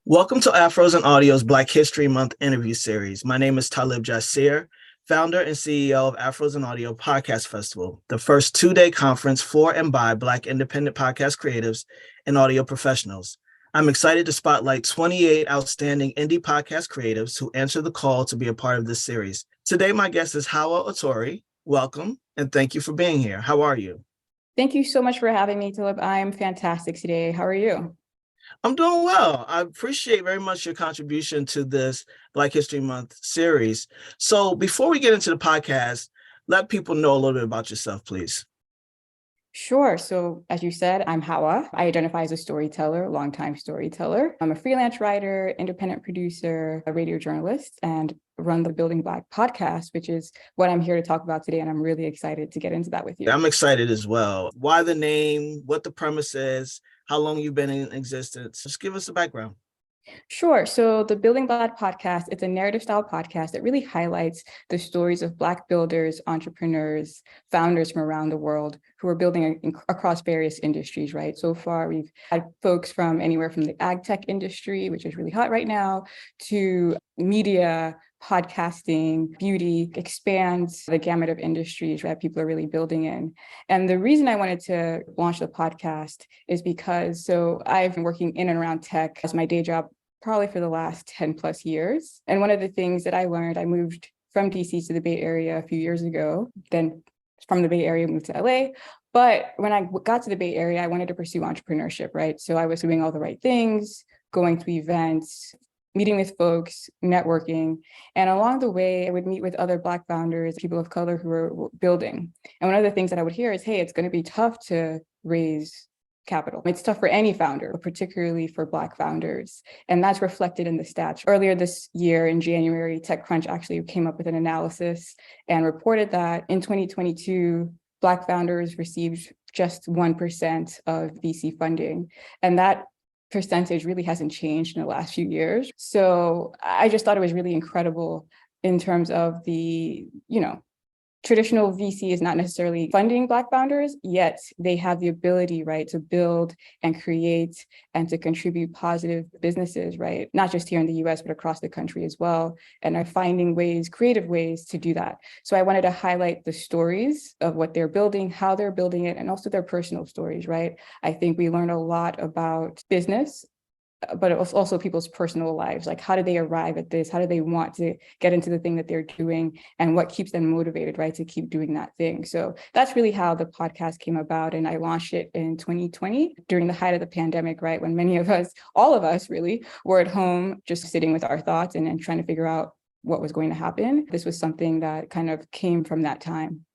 Welcome to Afros and Audio's Black History Month interview series. My name is Talib Jasir, founder and CEO of Afros and Audio Podcast Festival, the first two-day conference for and by Black independent podcast creatives and audio professionals. I'm excited to spotlight 28 outstanding indie podcast creatives who answer the call to be a part of this series. Today, my guest is Hauwa Otori. Welcome, and thank you for being here. How are you? Thank you so much for having me, Talib. I'm fantastic today. How are you? I'm doing well. I appreciate very much your contribution to this Black History Month series. So before we get into the podcast, let people know a little bit about yourself, please. Sure. So as you said, I'm Hauwa. I identify as a storyteller, longtime storyteller. I'm a freelance writer, independent producer, a radio journalist, and run the Building Black podcast, which is what I'm here to talk about today. And I'm really excited to get into that with you. I'm excited as well. Why the name, what the premise is, how long you've been in existence. Just give us the background. Sure. So the Building Black podcast, it's a narrative style podcast that really highlights the stories of Black builders, entrepreneurs, founders from around the world who are building across various industries, right? So far, we've had folks from anywhere from the ag tech industry, which is really hot right now, to media, podcasting, beauty, expands the gamut of industries that people are really building in. And the reason I wanted to launch the podcast is because I've been working in and around tech as my day job probably for the last 10 plus years. And one of the things that I learned, I moved from DC to the Bay Area a few years ago, then from the Bay Area moved to LA. But when I got to the Bay Area, I wanted to pursue entrepreneurship, right? So I was doing all the right things, going to events, meeting with folks, networking. And along the way, I would meet with other Black founders, people of color who were building. And one of the things that I would hear is, hey, it's going to be tough to raise capital. It's tough for any founder, but particularly for Black founders. And that's reflected in the stats. Earlier this year in January, TechCrunch actually came up with an analysis and reported that in 2022, Black founders received just 1% of VC funding. And that percentage really hasn't changed in the last few years. So I just thought it was really incredible in terms of the, traditional VC is not necessarily funding Black founders, yet they have the ability, right, to build and create and to contribute positive businesses, right? Not just here in the US, but across the country as well. And are finding ways, creative ways to do that. So I wanted to highlight the stories of what they're building, how they're building it, and also their personal stories, right? I think we learn a lot about business, but it was also people's personal lives. Like, how do they arrive at this? How do they want to get into the thing that they're doing? And what keeps them motivated, right, to keep doing that thing? So that's really how the podcast came about. And I launched it in 2020 during the height of the pandemic, right, when many of us, all of us really, were at home just sitting with our thoughts and trying to figure out what was going to happen. This was something that kind of came from that time.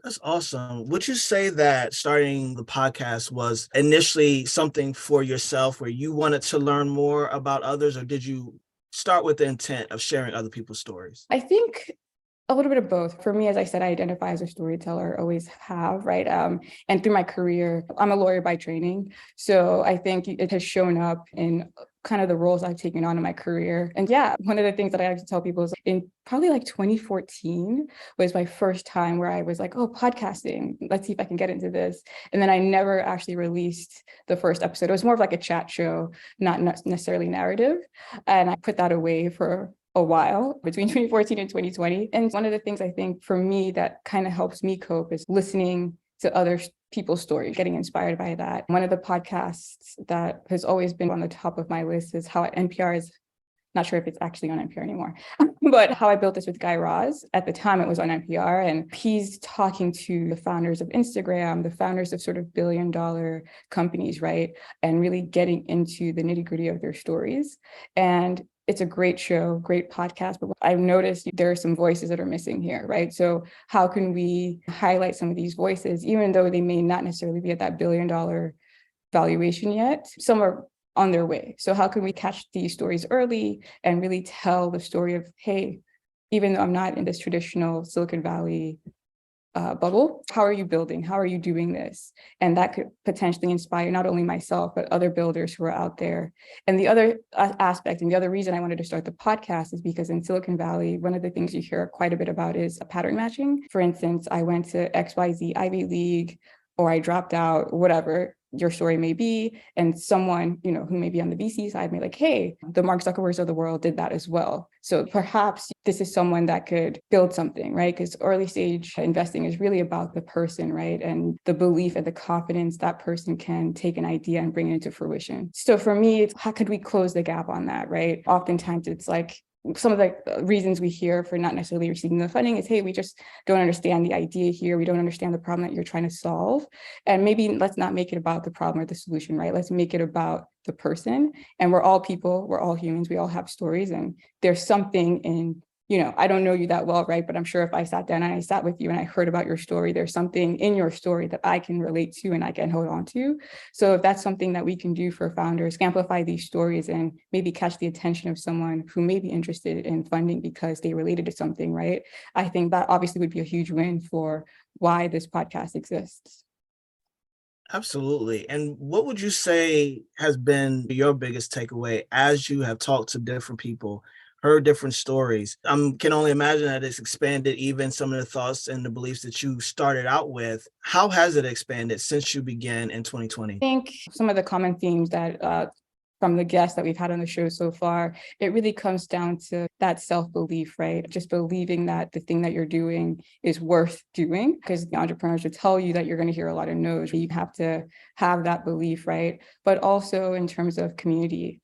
That's awesome. Would you say that starting the podcast was initially something for yourself where you wanted to learn more about others, or did you start with the intent of sharing other people's stories? I think a little bit of both. For me, as I said, I identify as a storyteller, always have, right? And through my career, I'm a lawyer by training. So I think it has shown up in kind of the roles I've taken on in my career. And yeah, one of the things that I like to tell people is in probably like 2014 was my first time where I was like, oh, podcasting, let's see if I can get into this. And then I never actually released the first episode. It was more of like a chat show, not necessarily narrative. And I put that away for a while between 2014 and 2020. And one of the things I think for me that kind of helps me cope is listening to other people's stories, getting inspired by that. One of the podcasts that has always been on the top of my list is how NPR is, not sure if it's actually on NPR anymore, but How I Built This with Guy Raz. At the time it was on NPR, and he's talking to the founders of Instagram, the founders of sort of billion-dollar companies, right? And really getting into the nitty-gritty of their stories. And it's a great show, great podcast, but I've noticed there are some voices that are missing here, right? So how can we highlight some of these voices, even though they may not necessarily be at that billion-dollar valuation yet? Some are on their way. So how can we catch these stories early and really tell the story of, hey, even though I'm not in this traditional Silicon Valley bubble, how are you building? How are you doing this? And that could potentially inspire not only myself, but other builders who are out there. And the other aspect and the other reason I wanted to start the podcast is because in Silicon Valley, one of the things you hear quite a bit about is pattern matching. For instance, I went to XYZ Ivy League, or I dropped out, whatever. your story may be, and someone, who may be on the VC side may like, hey, the Mark Zuckerbergs of the world did that as well. So perhaps this is someone that could build something, right? Because early stage investing is really about the person, right? And the belief and the confidence that person can take an idea and bring it into fruition. So for me, it's how could we close the gap on that, right? Oftentimes it's like, some of the reasons we hear for not necessarily receiving the funding is, hey, we just don't understand the idea here. We don't understand the problem that you're trying to solve. And maybe let's not make it about the problem or the solution, right? Let's make it about the person. And we're all people, we're all humans, we all have stories. And there's something in, I don't know you that well, right? But I'm sure if I sat down and I sat with you and I heard about your story, there's something in your story that I can relate to and I can hold on to. So if that's something that we can do for founders, amplify these stories and maybe catch the attention of someone who may be interested in funding because they related to something, right? I think that obviously would be a huge win for why this podcast exists. Absolutely. And what would you say has been your biggest takeaway as you have talked to different people, heard different stories? I can only imagine that it's expanded even some of the thoughts and the beliefs that you started out with. How has it expanded since you began in 2020? I think some of the common themes that from the guests that we've had on the show so far, it really comes down to that self-belief, right? Just believing that the thing that you're doing is worth doing, because the entrepreneurs will tell you that you're going to hear a lot of no's. You have to have that belief, right? But also in terms of community,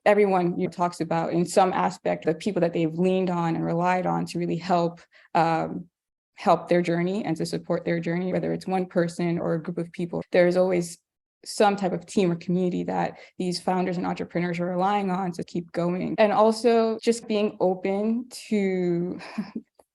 everyone talks about in some aspect the people that they've leaned on and relied on to really help their journey and to support their journey, whether it's one person or a group of people. There's always some type of team or community that these founders and entrepreneurs are relying on to keep going. And also just being open to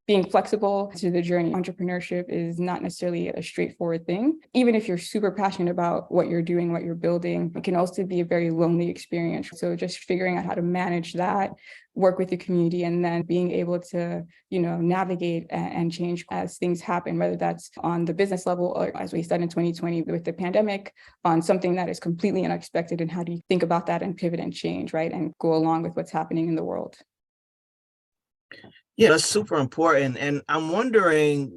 being flexible to the journey. Entrepreneurship is not necessarily a straightforward thing. Even if you're super passionate about what you're doing, what you're building, it can also be a very lonely experience. So just figuring out how to manage that, work with the community, and then being able to, navigate and change as things happen, whether that's on the business level or, as we said in 2020 with the pandemic, on something that is completely unexpected. And how do you think about that and pivot and change, right? And go along with what's happening in the world. Yeah, that's super important. And I'm wondering,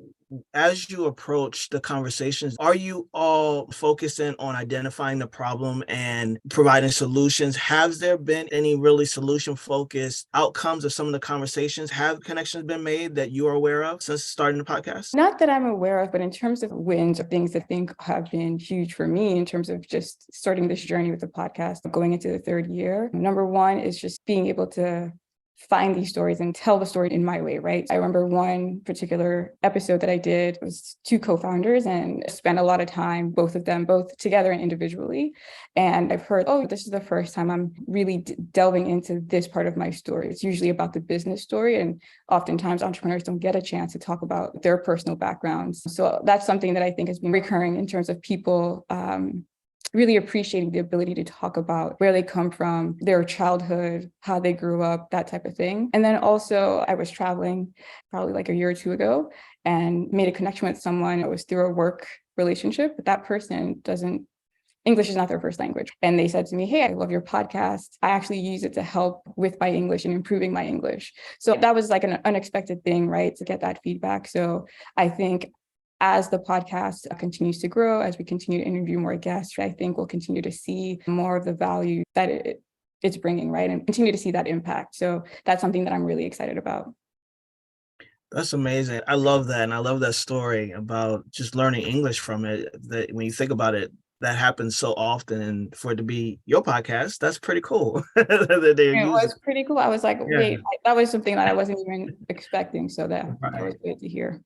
as you approach the conversations, are you all focusing on identifying the problem and providing solutions? Has there been any really solution-focused outcomes of some of the conversations? Have connections been made that you are aware of since starting the podcast? Not that I'm aware of, but in terms of wins or things that I think have been huge for me in terms of just starting this journey with the podcast, going into the third year. Number one is just being able to find these stories and tell the story in my way, right? I remember one particular episode that I did was two co-founders and spent a lot of time, both of them, both together and individually. And I've heard, oh, this is the first time I'm really delving into this part of my story. It's usually about the business story. And oftentimes entrepreneurs don't get a chance to talk about their personal backgrounds. So that's something that I think has been recurring in terms of people really appreciating the ability to talk about where they come from, their childhood, how they grew up, that type of thing. And then also I was traveling probably like a year or two ago and made a connection with someone. It was through a work relationship, but that person English is not their first language. And they said to me, hey, I love your podcast. I actually use it to help with my English and improving my English. So that was like an unexpected thing, right? To get that feedback. So I think as the podcast continues to grow, as we continue to interview more guests, I think we'll continue to see more of the value that it's bringing, right? And continue to see that impact. So that's something that I'm really excited about. That's amazing. I love that. And I love that story about just learning English from it. That when you think about it, that happens so often. And for it to be your podcast, that's pretty cool. that they're It using. was pretty cool. I was like, wait, that was something that I wasn't even expecting. So that was good to hear.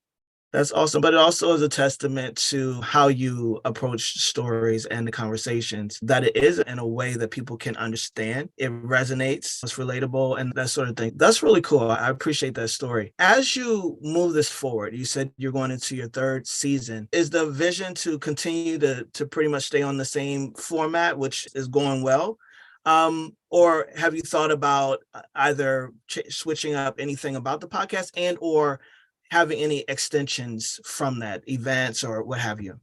That's awesome. But it also is a testament to how you approach stories and the conversations, that it is in a way that people can understand. It resonates, it's relatable, and that sort of thing. That's really cool. I appreciate that story. As you move this forward, you said you're going into your third season. Is the vision to continue to pretty much stay on the same format, which is going well? Or have you thought about either switching up anything about the podcast and or having any extensions from that, events or what have you?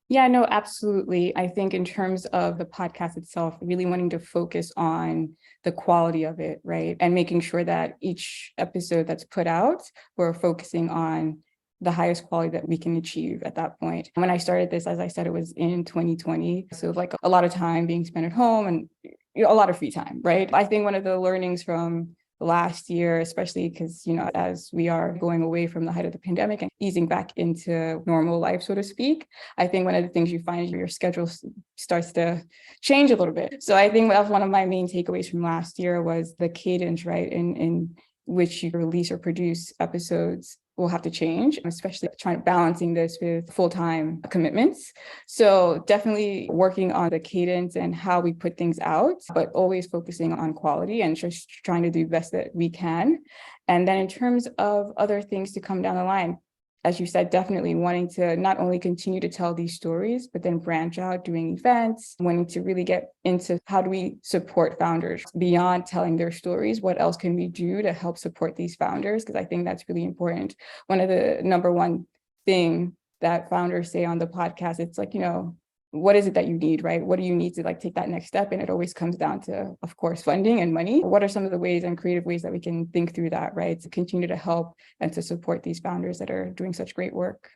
Yeah, no, absolutely. I think in terms of the podcast itself, really wanting to focus on the quality of it, right? And making sure that each episode that's put out, we're focusing on the highest quality that we can achieve at that point. When I started this, as I said, it was in 2020. So like a lot of time being spent at home and a lot of free time, right? I think one of the learnings from last year, especially because, as we are going away from the height of the pandemic and easing back into normal life, so to speak, I think one of the things you find is your schedule starts to change a little bit. So I think that's one of my main takeaways from last year was the cadence, right, in which you release or produce episodes will have to change, especially balancing this with full-time commitments. So definitely working on the cadence and how we put things out, but always focusing on quality and just trying to do the best that we can. And then in terms of other things to come down the line, as you said, definitely wanting to not only continue to tell these stories, but then branch out, doing events, wanting to really get into how do we support founders beyond telling their stories? What else can we do to help support these founders? Because I think that's really important. One of the number one thing that founders say on the podcast, it's like, what is it that you need, right? What do you need to take that next step? And it always comes down to, of course, funding and money. What are some of the ways and creative ways that we can think through that, right? To continue to help and to support these founders that are doing such great work.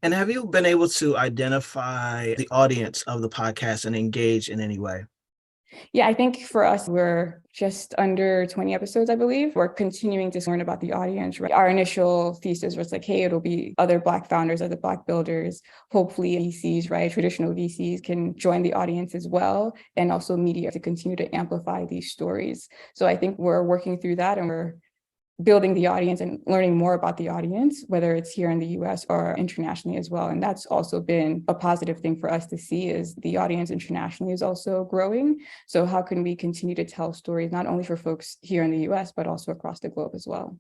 And have you been able to identify the audience of the podcast and engage in any way? Yeah, I think for us, we're just under 20 episodes, I believe. We're continuing to learn about the audience, right? Our initial thesis was hey, it'll be other Black founders, other Black builders, hopefully VCs, right? Traditional VCs can join the audience as well, and also media to continue to amplify these stories. So I think we're working through that and we're building the audience and learning more about the audience, whether it's here in the US or internationally as well. And that's also been a positive thing for us to see is the audience internationally is also growing. So how can we continue to tell stories, not only for folks here in the US, but also across the globe as well?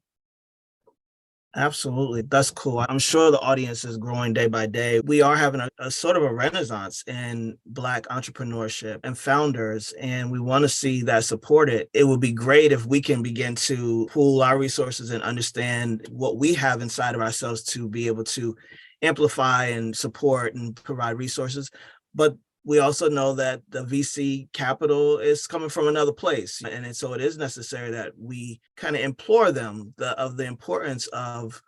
Absolutely. That's cool. I'm sure the audience is growing day by day. We are having a sort of a renaissance in Black entrepreneurship and founders, and we want to see that supported. It would be great if we can begin to pool our resources and understand what we have inside of ourselves to be able to amplify and support and provide resources. But we also know that the VC capital is coming from another place. And so it is necessary that we kind of implore them of the importance of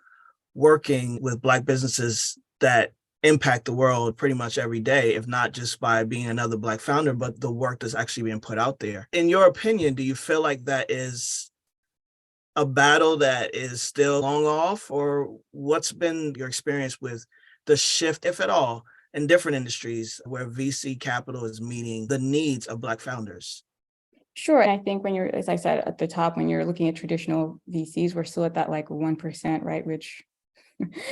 working with Black businesses that impact the world pretty much every day, if not just by being another Black founder, but the work that's actually being put out there. In your opinion, do you feel like that is a battle that is still long off, or what's been your experience with the shift, if at all, in different industries where VC capital is meeting the needs of Black founders? Sure. And I think when you're, as I said at the top, when you're looking at traditional VCs, we're still at that 1%, right? Which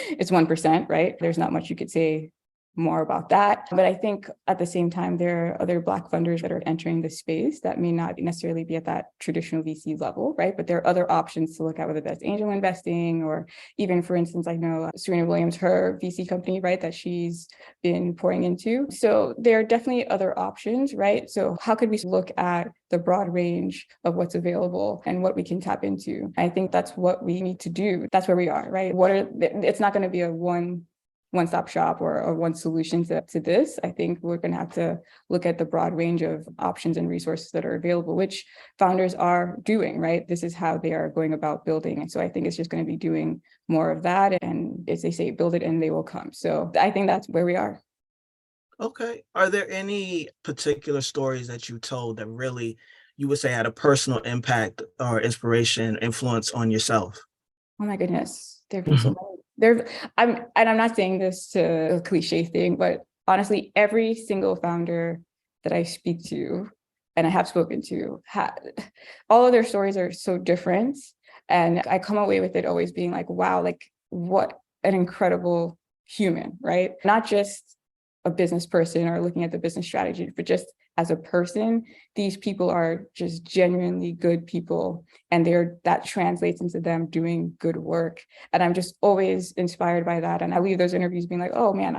it's 1%, right? There's not much you could say more about that. But I think at the same time, there are other Black funders that are entering the space that may not necessarily be at that traditional VC level, right? But there are other options to look at, whether that's angel investing or even, for instance, I know Serena Williams, her VC company, right, that she's been pouring into. So there are definitely other options, right? So how could we look at the broad range of what's available and what we can tap into? I think that's what we need to do. That's where we are, right? It's not going to be a one-stop shop or one solution to this. I think we're going to have to look at the broad range of options and resources that are available, which founders are doing, right? This is how they are going about building. And so I think it's just going to be doing more of that. And as they say, build it and they will come. So I think that's where we are. Okay. Are there any particular stories that you told that really you would say had a personal impact or inspiration, influence on yourself? Oh my goodness. There have been so many. I'm not saying this to a cliche thing, but honestly, every single founder that I speak to and I have spoken to, all of their stories are so different. And I come away with it always being wow, what an incredible human, right? Not just a business person or looking at the business strategy, but just as a person, these people are just genuinely good people, and that translates into them doing good work. And I'm just always inspired by that. And I leave those interviews being oh man,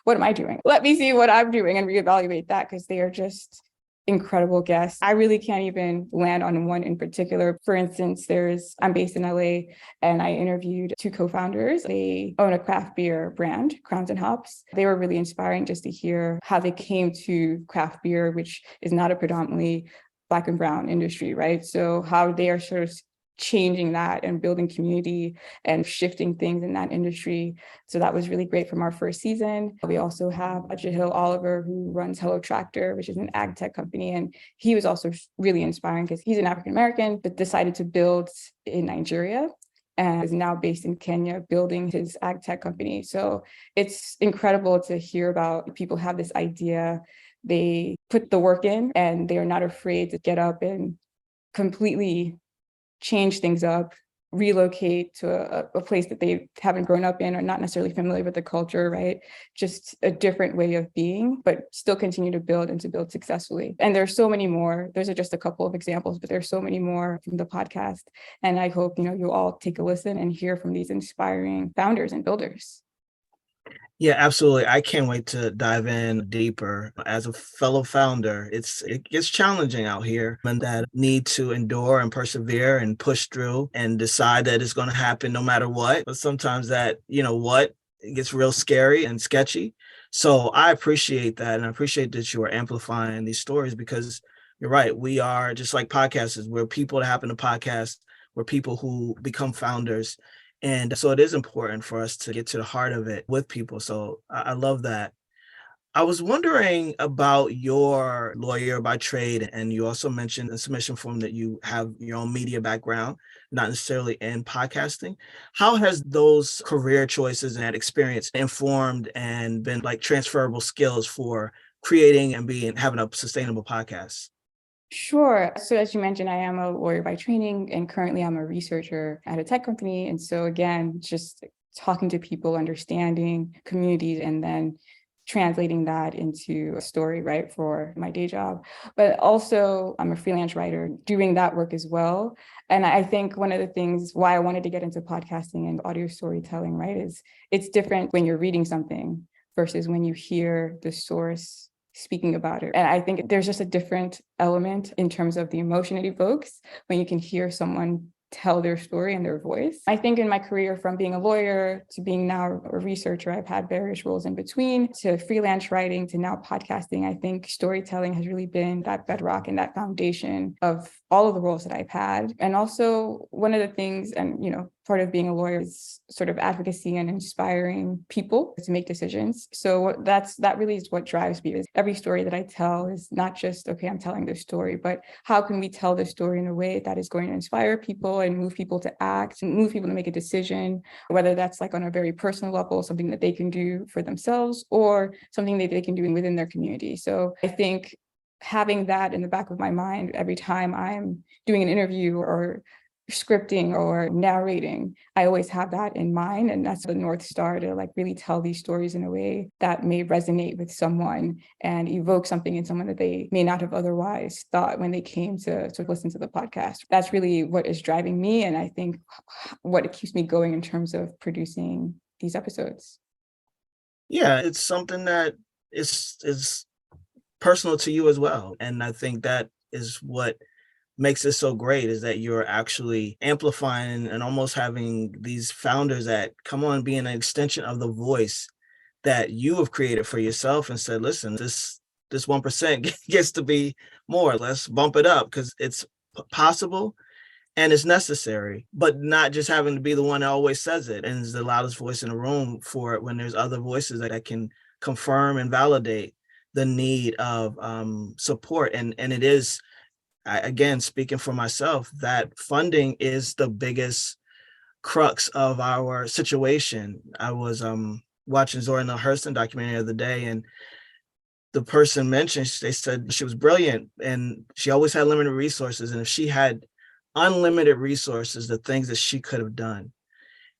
what am I doing? Let me see what I'm doing and reevaluate that, because they are just incredible guests. I really can't even land on one in particular. For instance, I'm based in LA and I interviewed two co-founders. They own a craft beer brand, Crowns and Hops. They were really inspiring just to hear how they came to craft beer, which is not a predominantly Black and brown industry, right? So how they are sort of changing that and building community and shifting things in that industry. So that was really great from our first season. We also have Jahil Oliver, who runs Hello Tractor, which is an ag tech company. And he was also really inspiring because he's an African-American, but decided to build in Nigeria and is now based in Kenya building his ag tech company. So it's incredible to hear about people have this idea, they put the work in, and they're not afraid to get up and completely change things up, relocate to a place that they haven't grown up in or not necessarily familiar with the culture, right? Just a different way of being, but still continue to build and to build successfully. And there's so many more. Those are just a couple of examples, but there's so many more from the podcast. And I hope, you'll all take a listen and hear from these inspiring founders and builders. Yeah, absolutely. I can't wait to dive in deeper. As a fellow founder, it gets challenging out here, and that need to endure and persevere and push through and decide that it's going to happen no matter what. But sometimes that, it gets real scary and sketchy. So I appreciate that. And I appreciate that you are amplifying these stories, because you're right. We are just like podcasters. We're people that happen to podcast. We're people who become founders. And so it is important for us to get to the heart of it with people. So I love that. I was wondering about your lawyer by trade, and you also mentioned in the submission form that you have your own media background, not necessarily in podcasting. How has those career choices and that experience informed and been like transferable skills for creating and having a sustainable podcast? Sure. So as you mentioned, I am a lawyer by training, and currently I'm a researcher at a tech company. And so again, just talking to people, understanding communities, and then translating that into a story, right, for my day job. But also I'm a freelance writer doing that work as well. And I think one of the things why I wanted to get into podcasting and audio storytelling, right, is it's different when you're reading something versus when you hear the source speaking about it. And I think there's just a different element in terms of the emotion it evokes when you can hear someone tell their story in their voice. I think in my career, from being a lawyer to being now a researcher, I've had various roles in between, to freelance writing to now podcasting. I think storytelling has really been that bedrock and that foundation of all of the roles that I've had. And also one of the things, and part of being a lawyer is sort of advocacy and inspiring people to make decisions. So that really is what drives me. Is every story that I tell is not just, okay, I'm telling this story, but how can we tell this story in a way that is going to inspire people and move people to act and move people to make a decision, whether that's like on a very personal level, something that they can do for themselves or something that they can do within their community. So I think having that in the back of my mind every time I'm doing an interview or scripting or narrating, I always have that in mind. And that's the North Star, to like really tell these stories in a way that may resonate with someone and evoke something in someone that they may not have otherwise thought when they came to listen to the podcast. That's really what is driving me. And I think what it keeps me going in terms of producing these episodes. Yeah, it's something that is personal to you as well. And I think that is what makes it so great, is that you're actually amplifying and almost having these founders that come on being an extension of the voice that you have created for yourself and said, listen, this 1% gets to be more. Let's bump it up because it's possible and it's necessary, but not just having to be the one that always says it and is the loudest voice in the room for it, when there's other voices that can confirm and validate the need of support. And it is, again, speaking for myself, that funding is the biggest crux of our situation. I was watching Zora Neale Hurston documentary the other day, and the person mentioned, they said she was brilliant and she always had limited resources. And if she had unlimited resources, the things that she could have done.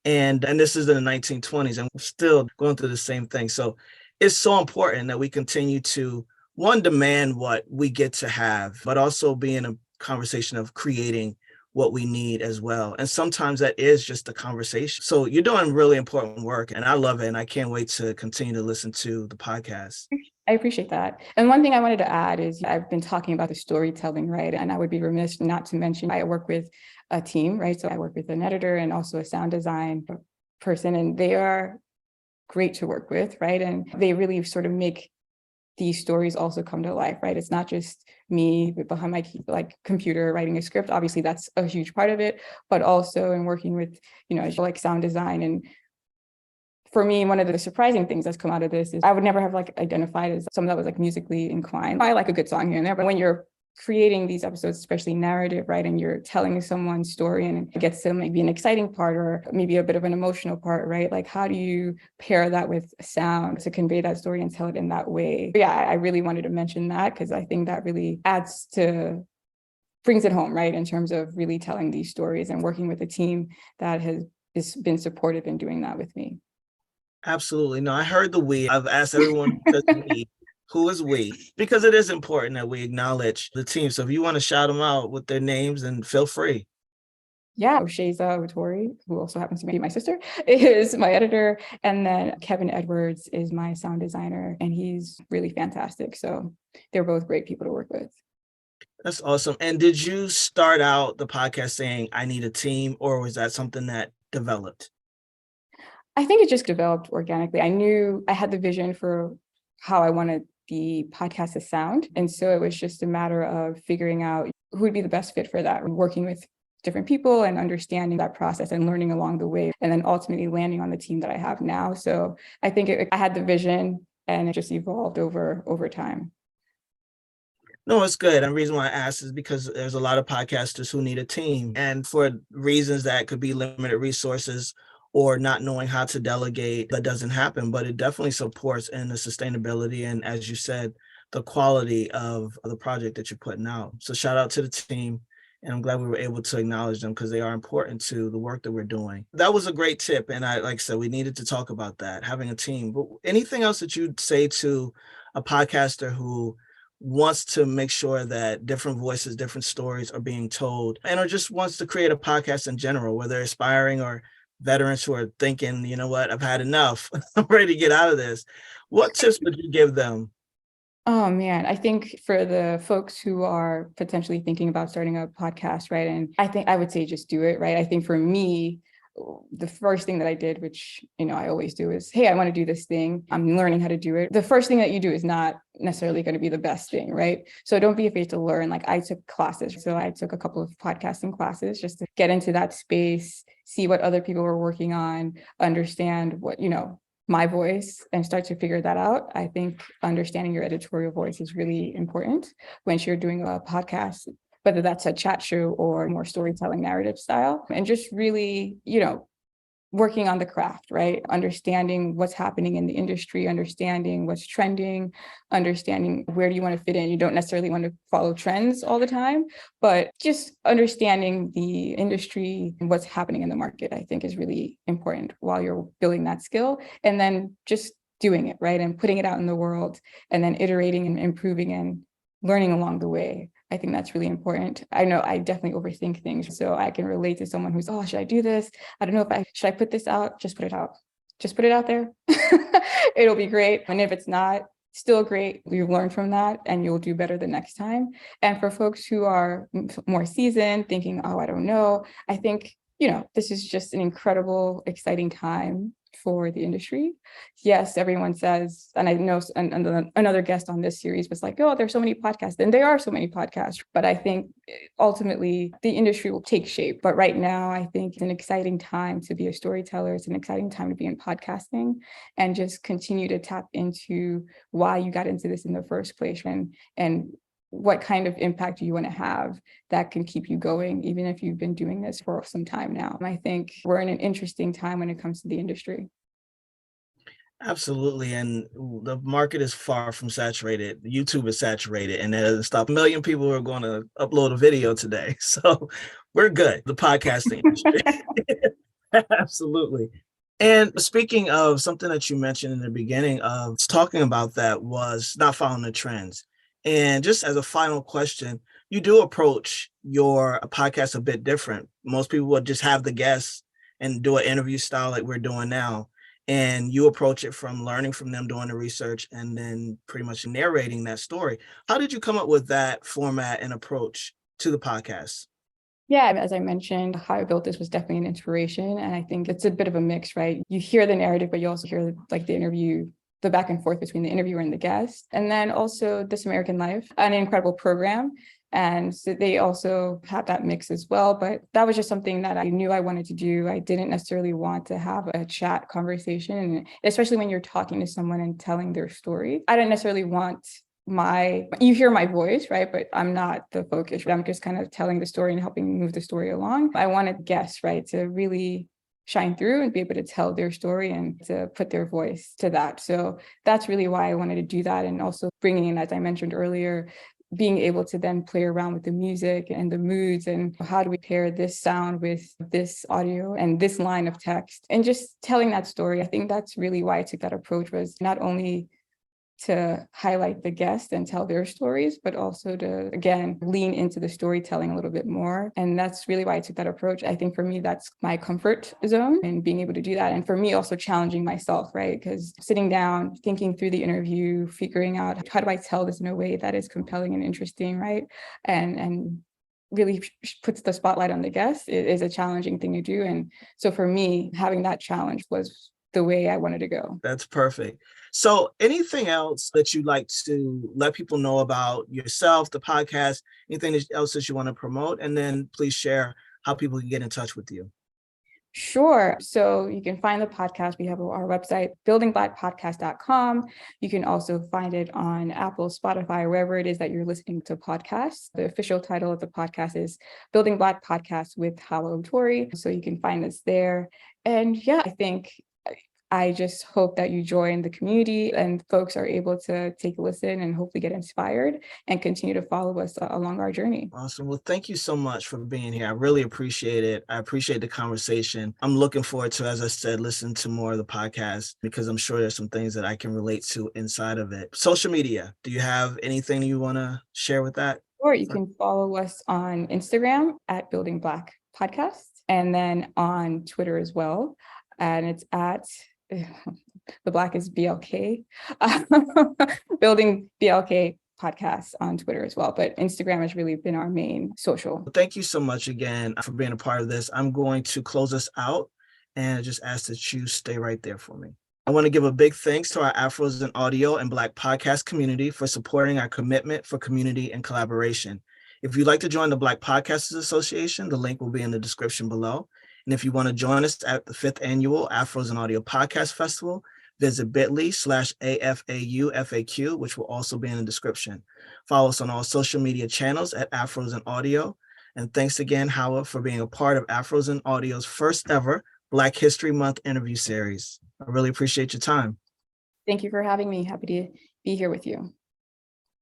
And this is in the 1920s, and we're still going through the same thing. So it's so important that we continue to, one, demand what we get to have, but also be in a conversation of creating what we need as well. And sometimes that is just a conversation. So you're doing really important work, and I love it. And I can't wait to continue to listen to the podcast. I appreciate that. And one thing I wanted to add is I've been talking about the storytelling, right? And I would be remiss not to mention I work with a team, right? So I work with an editor and also a sound design person, and they are great to work with, right? And they really sort of make these stories also come to life, right? It's not just me behind my computer writing a script. Obviously, that's a huge part of it, but also in working with, like sound design. And for me, one of the surprising things that's come out of this is I would never have identified as someone that was musically inclined. I like a good song here and there, but when you're creating these episodes, especially narrative, right, and you're telling someone's story and it gets to maybe an exciting part or maybe a bit of an emotional part, right? Like, how do you pair that with sound to convey that story and tell it in that way? Yeah, I really wanted to mention that because I think that really brings it home, right, in terms of really telling these stories and working with a team that has been supportive in doing that with me. Absolutely. No, I heard the we. I've asked everyone who says we, who is we, because it is important that we acknowledge the team. So if you want to shout them out with their names, then feel free. Yeah, Hauwa Otori, who also happens to be my sister, is my editor. And then Kevin Edwards is my sound designer, and he's really fantastic. So they're both great people to work with. That's awesome. And did you start out the podcast saying, I need a team, or was that something that developed? I think it just developed organically. I knew I had the vision for how I wanted the podcast to sound. And so it was just a matter of figuring out who would be the best fit for that, working with different people and understanding that process and learning along the way, and then ultimately landing on the team that I have now. So I think I had the vision and it just evolved over time. No, it's good. And the reason why I asked is because there's a lot of podcasters who need a team. And for reasons that could be limited resources or not knowing how to delegate, that doesn't happen. But it definitely supports in the sustainability and, as you said, the quality of the project that you're putting out. So shout out to the team. And I'm glad we were able to acknowledge them because they are important to the work that we're doing. That was a great tip. And like I said, we needed to talk about that, having a team. But anything else that you'd say to a podcaster who wants to make sure that different voices, different stories are being told, and or just wants to create a podcast in general, whether aspiring or veterans who are thinking, you know what, I've had enough, I'm ready to get out of this. What tips would you give them? Oh man, I think for the folks who are potentially thinking about starting a podcast, right? And I think I would say just do it, right? I think for me, the first thing that I did, which, I always do is, hey, I want to do this thing. I'm learning how to do it. The first thing that you do is not necessarily going to be the best thing, right? So don't be afraid to learn. Like I took classes. So I took a couple of podcasting classes just to get into that space, see what other people were working on, understand what, my voice, and start to figure that out. I think understanding your editorial voice is really important when you're doing a podcast, whether that's a chat show or more storytelling narrative style, and just really, working on the craft, right? Understanding what's happening in the industry, understanding what's trending, understanding where do you want to fit in. You don't necessarily want to follow trends all the time, but just understanding the industry and what's happening in the market, I think is really important while you're building that skill. And then just doing it, right? And putting it out in the world and then iterating and improving and learning along the way. I think that's really important. I know I definitely overthink things. So I can relate to someone who's, oh, should I do this? I don't know should I put this out? Just put it out. Just put it out there. It'll be great. And if it's not, still great. You've learned from that and you'll do better the next time. And for folks who are more seasoned, thinking, oh, I don't know, I think, this is just an incredible, exciting time for the industry. Yes, everyone says, and I know another guest on this series was like, oh, there's so many podcasts, and there are so many podcasts, but I think ultimately the industry will take shape. But right now, I think it's an exciting time to be a storyteller. It's an exciting time to be in podcasting and just continue to tap into why you got into this in the first place and what kind of impact do you want to have that can keep you going, even if you've been doing this for some time now. And I think we're in an interesting time when it comes to the industry. Absolutely. And the market is far from saturated. YouTube is saturated, and it doesn't stop. A million people are going to upload a video today. So we're good. The podcasting industry. Absolutely. And speaking of something that you mentioned in the beginning of talking about, that was not following the trends. And just as a final question, you do approach your podcast a bit different. Most people would just have the guests and do an interview style like we're doing now. And you approach it from learning from them, doing the research, and then pretty much narrating that story. How did you come up with that format and approach to the podcast? Yeah, as I mentioned, how I built this was definitely an inspiration. And I think it's a bit of a mix, right? You hear the narrative, but you also hear like the interview the back and forth between the interviewer and the guest. And then also This American Life, an incredible program. And so they also have that mix as well. But that was just something that I knew I wanted to do. I didn't necessarily want to have a chat conversation, and especially when you're talking to someone and telling their story. I didn't necessarily want you hear my voice, right? But I'm not the focus. I'm just kind of telling the story and helping move the story along. I wanted guests, right, to really shine through and be able to tell their story and to put their voice to that. So that's really why I wanted to do that. And also bringing in, as I mentioned earlier, being able to then play around with the music and the moods and how do we pair this sound with this audio and this line of text and just telling that story. I think that's really why I took that approach, was not only to highlight the guests and tell their stories, but also to, again, lean into the storytelling a little bit more. And that's really why I took that approach. I think for me, that's my comfort zone and being able to do that. And for me, also challenging myself, right? Because sitting down, thinking through the interview, figuring out how do I tell this in a way that is compelling and interesting, right? And really puts the spotlight on the guest is a challenging thing to do. And so for me, having that challenge was the way I wanted to go. That's perfect. So anything else that you'd like to let people know about yourself, the podcast, anything else that you want to promote? And then please share how people can get in touch with you. Sure. So you can find the podcast. We have our website, buildingblackpodcast.com. You can also find it on Apple, Spotify, wherever it is that you're listening to podcasts. The official title of the podcast is Building Black Podcast with Hauwa Otori. So you can find us there. And yeah, I just hope that you join the community and folks are able to take a listen and hopefully get inspired and continue to follow us along our journey. Awesome. Well, thank you so much for being here. I really appreciate it. I appreciate the conversation. I'm looking forward to, as I said, listen to more of the podcast because I'm sure there's some things that I can relate to inside of it. Social media, do you have anything you want to share with that? Or you can follow us on Instagram at Building Black Podcast and then on Twitter as well. And it's at the Black is BLK, Building BLK Podcast on Twitter as well. But Instagram has really been our main social. Thank you so much again for being a part of this. I'm going to close us out and just ask that you stay right there for me. I want to give a big thanks to our Afros in Audio and Black podcast community for supporting our commitment for community and collaboration. If you'd like to join the Black Podcasters Association, the link will be in the description below. And if you want to join us at the 5th annual Afros in Audio Podcast Festival, visit bit.ly/AFAUFAQ, which will also be in the description. Follow us on all social media channels at Afros in Audio. And thanks again, Hauwa, for being a part of Afros in Audio's first ever Black History Month interview series. I really appreciate your time. Thank you for having me. Happy to be here with you.